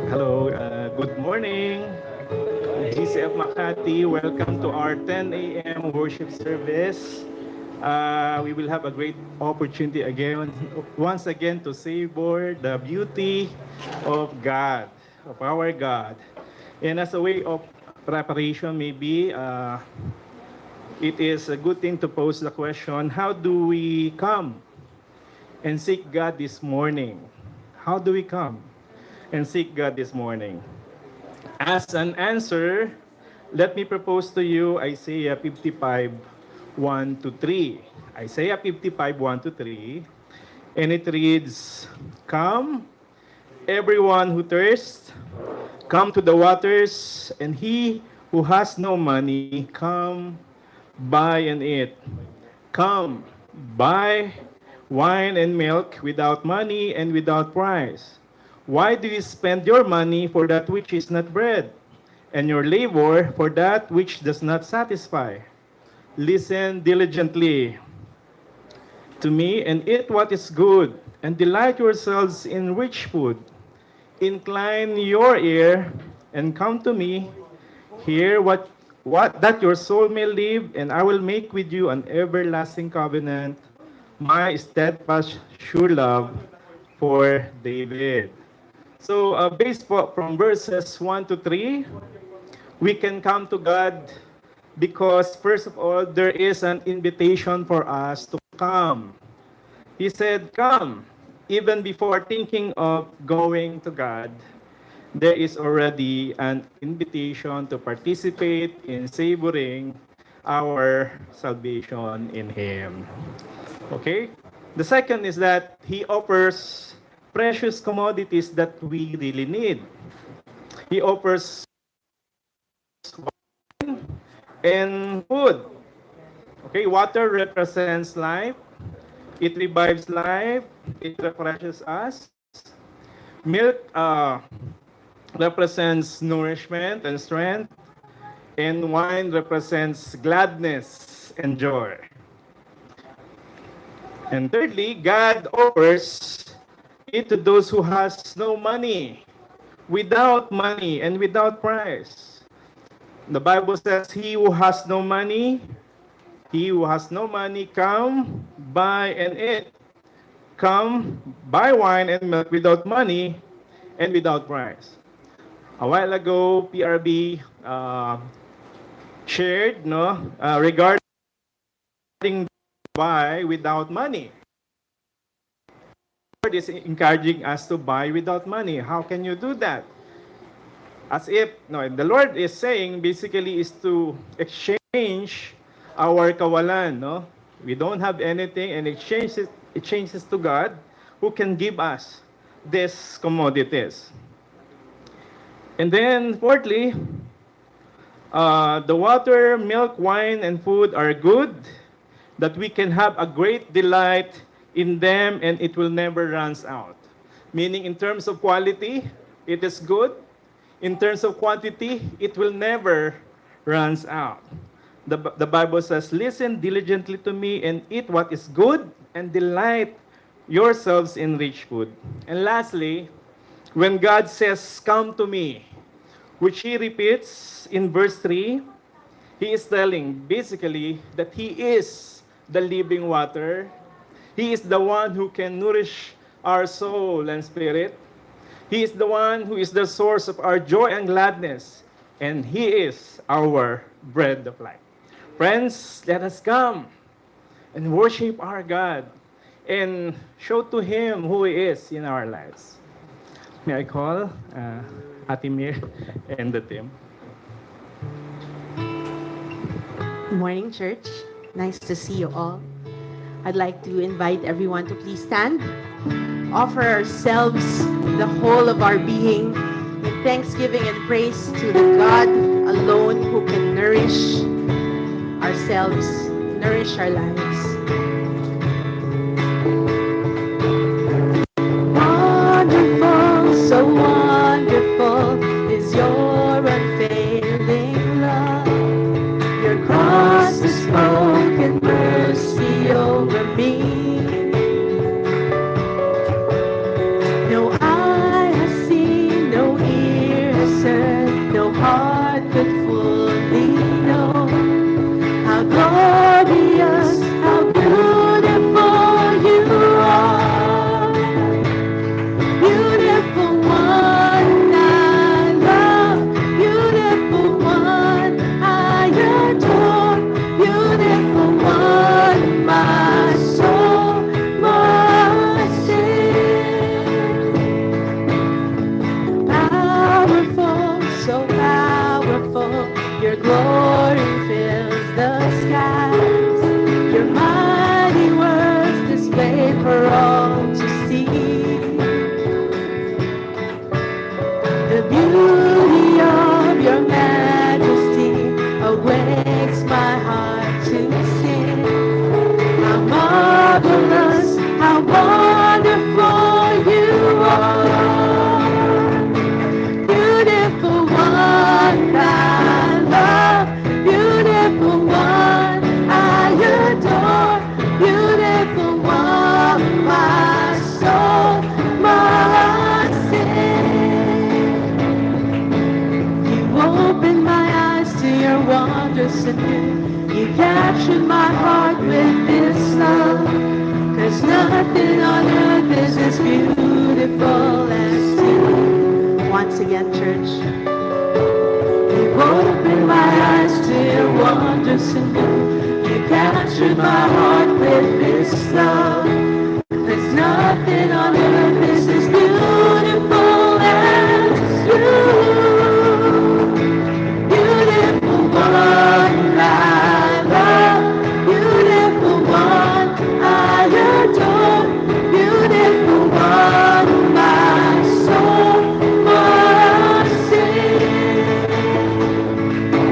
Hello, good morning, GCF Makati. Welcome to our 10 a.m. worship service. We will have a great opportunity again, once again, to savor the beauty of God, of our God. And as a way of preparation, maybe it is a good thing to pose the question, how do we come and seek God this morning? How do we come and seek God this morning? As an answer, let me propose to you Isaiah 55, 1 to 3. Isaiah 55, 1 to 3. And it reads, "Come, everyone who thirsts, come to the waters, and he who has no money, come, buy and eat. Come, buy wine and milk without money and without price. Why do you spend your money for that which is not bread, and your labor for that which does not satisfy? Listen diligently to me and eat what is good, and delight yourselves in rich food. Incline your ear and come to me. Hear what that your soul may live, and I will make with you an everlasting covenant, my steadfast sure love for David." So, based from verses 1 to 3, we can come to God because, first of all, there is an invitation for us to come. He said, "Come." Even before thinking of going to God, there is already an invitation to participate in savoring our salvation in Him. Okay? The second is that He offers precious commodities that we really need. He offers and food. Okay, water represents life. It revives life. It refreshes us. Milk represents nourishment and strength. And wine represents gladness and joy. And thirdly, God offers it to those who has no money, without money and without price. The Bible says, he who has no money, come, buy and eat. Come, buy wine and milk without money and without price. A while ago, PRB shared regarding buy without money. The Lord is encouraging us to buy without money. How can you do that? As if, no, the Lord is saying basically is to exchange our kawalan, no? We don't have anything and exchanges to God who can give us these commodities. And then fourthly, the water, milk, wine, and food are good, that we can have a great delight in them and it will never runs out. Meaning in terms of quality, it is good. In terms of quantity, it will never runs out. The Bible says, "Listen diligently to me and eat what is good and delight yourselves in rich food." And lastly, when God says, "Come to me," which He repeats in verse 3, He is telling basically that He is the living water. He is the one who can nourish our soul and spirit. He is the one who is the source of our joy and gladness. And He is our bread of life. Friends, let us come and worship our God and show to Him who He is in our lives. May I call Atimir and the team. Good morning, church. Nice to see you all. I'd like to invite everyone to please stand. Offer ourselves the whole of our being in thanksgiving and praise to the God alone who can nourish ourselves, nourish our lives. Wonderful, so wonderful is your unfailing love. Your cross has spoken mercy over me. No, I Your glory fills the skies. Your mighty works displayed for all to see. The beauty of your majesty awakes my heart to sing. How marvelous, how wonderful you are. Beautiful one I love, beautiful one I adore, beautiful one my soul must sing. You opened my eyes to your wondrous and new. You captured my heart with this love. 'Cause nothing on earth is as beautiful as you. Once again, church. You opened my eyes to your wondrous and new. You captured my heart with this love. 'Cause nothing on earth is as beautiful as you. Beautiful one I love, beautiful one I adore, beautiful one my soul must sing.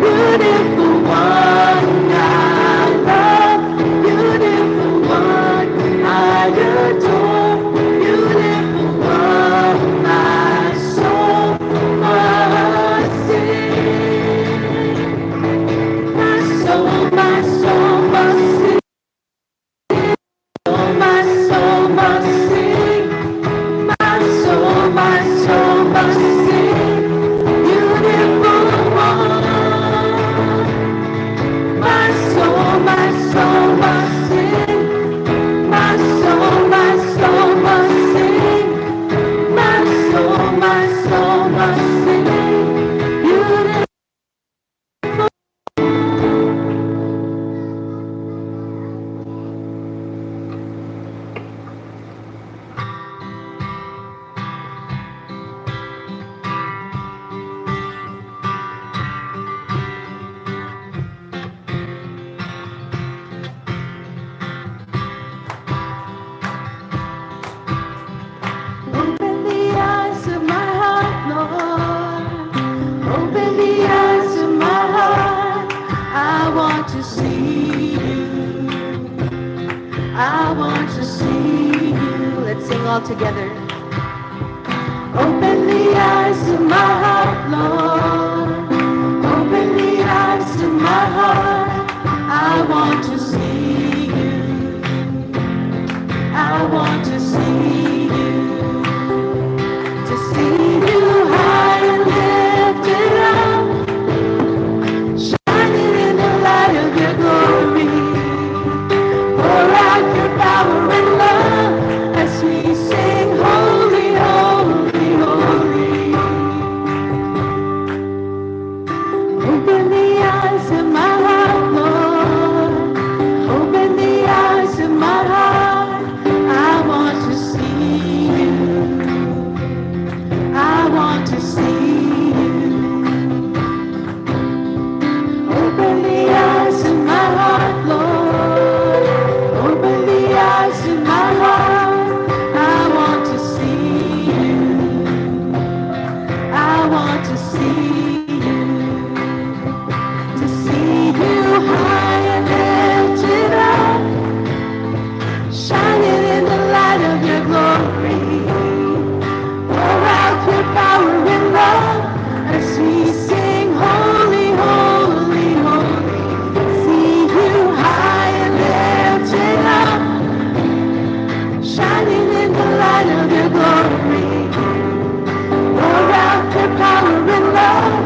Beautiful one I love, beautiful one I adore, beautiful one my soul must sing. My soul must sing. My soul must sing. My soul must sing. Beautiful one. My soul must sing. My soul must sing. My soul must sing. Beautiful. Open the eyes of my heart, Lord. Open the eyes of my heart. I want to see you. I want to see you. Let's sing all together. Open the eyes of my heart, Lord. Open the eyes of my heart. I want to see you. I want to see you. To see you high and lifted up, shining in the light of your glory. Pour out your power and love as we sing, holy, holy, holy. Open the eyes of my heart, Lord. Open the eyes of my heart. I want to see you. I want to see you. Open the eyes of my heart, Lord. Open the eyes of my heart. I want to see you. I want to see you. To see you high and lifted up, shining in the light of your glory. Pour out your power and love as we sing, holy, holy, holy. See you high and lifted up, shining in the light of your glory. Pour out your power and love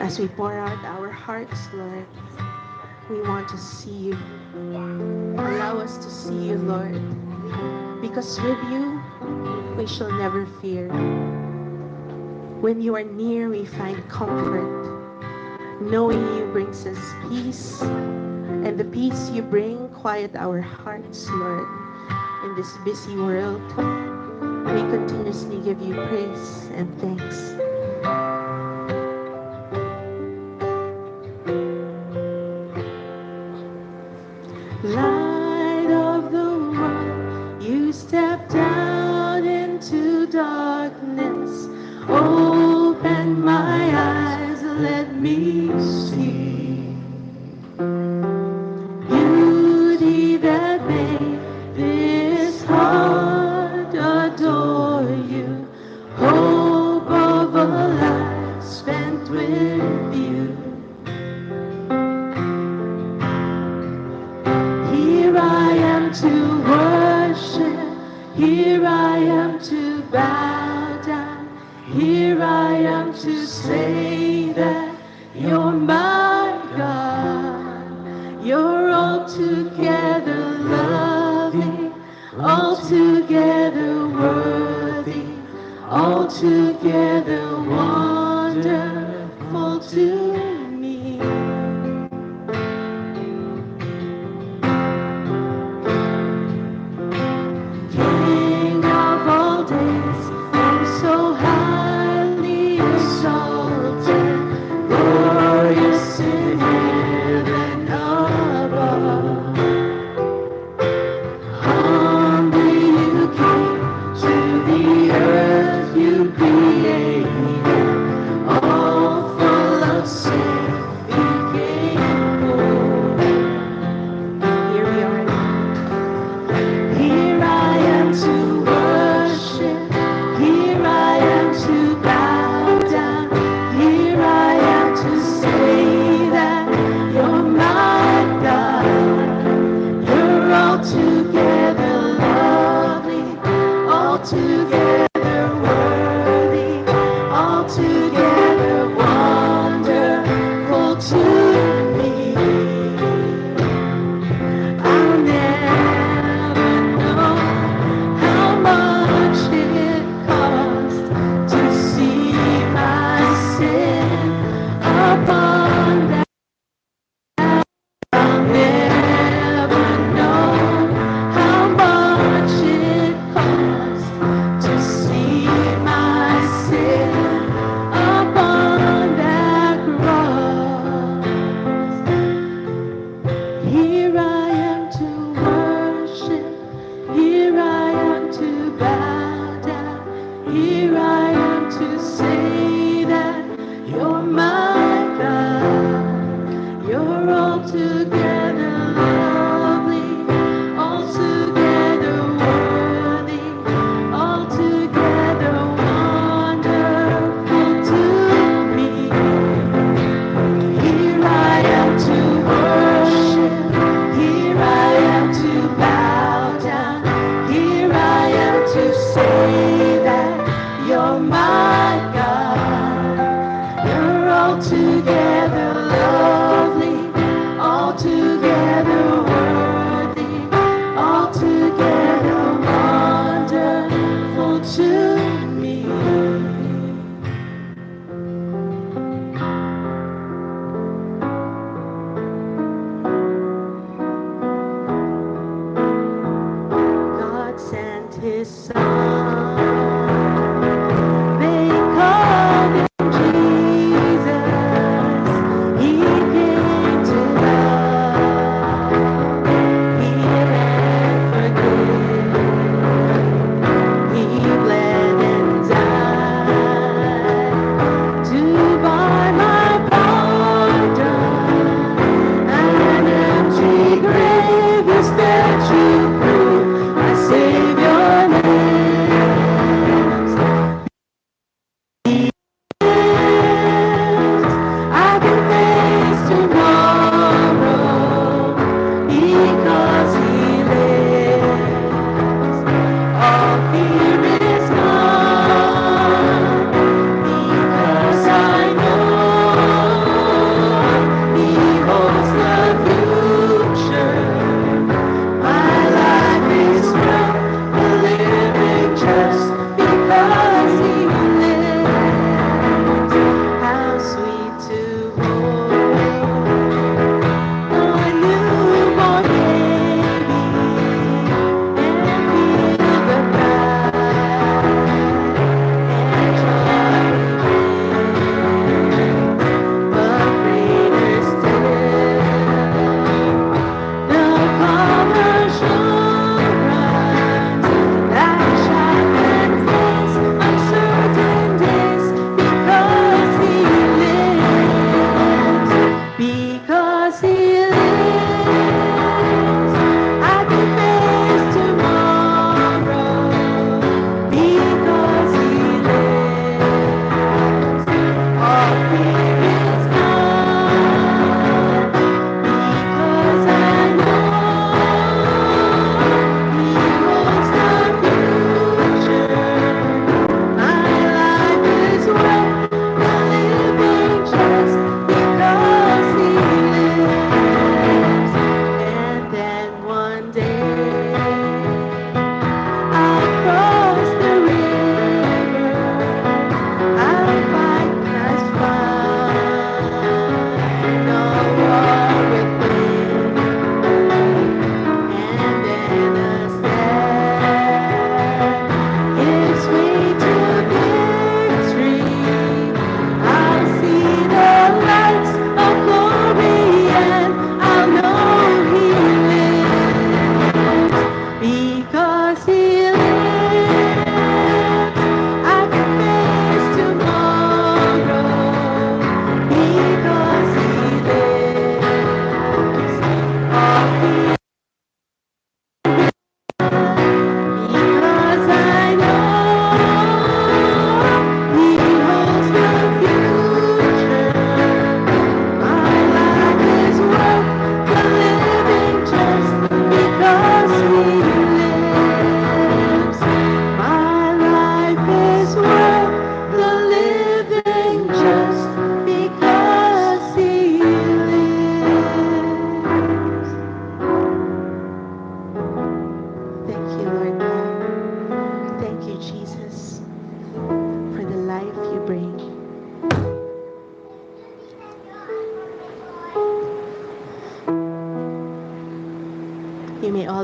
As we pour out our hearts, Lord, we want to see you. Allow us to see you, Lord, because with you, we shall never fear. When you are near, we find comfort. Knowing you brings us peace, and the peace you bring quiet our hearts, Lord. In this busy world, we continuously give you praise and thanks. Light of the world, you step down into darkness. Open my eyes, let me see beauty that made this heart adore you. Hope of a life spent with you. Here I am to worship, here I am to bow down, here I am to say that you're my God. You're altogether loving, altogether worthy, altogether wonderful to me. King of all days, I'm so highly exalted, glorious in heaven above. Humbly you came to the earth you created, all full of sin became poor. Here we are. Here I am to worship, here I am to bow down, here I am to say that you're my God. You're altogether lovely, altogether worthy, altogether wonderful to me. I'll never know how much it cost to see my sin upon that. I'll never know how much it cost to see my sin upon that cross. Here I am to worship, here I am to bow down, here I am to say that you're my God. You're altogether lovely, altogether worthy, altogether wonderful to me. Here I am to worship, here I am to bow down, here I am to say that you're my God. You're altogether lovely, altogether worthy, altogether wonderful to me. God sent his son. They called him Jesus. He came to love, heal and forgive. He bled and died to buy my pardon. An empty grave is there to prove my Savior name.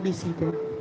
be seated.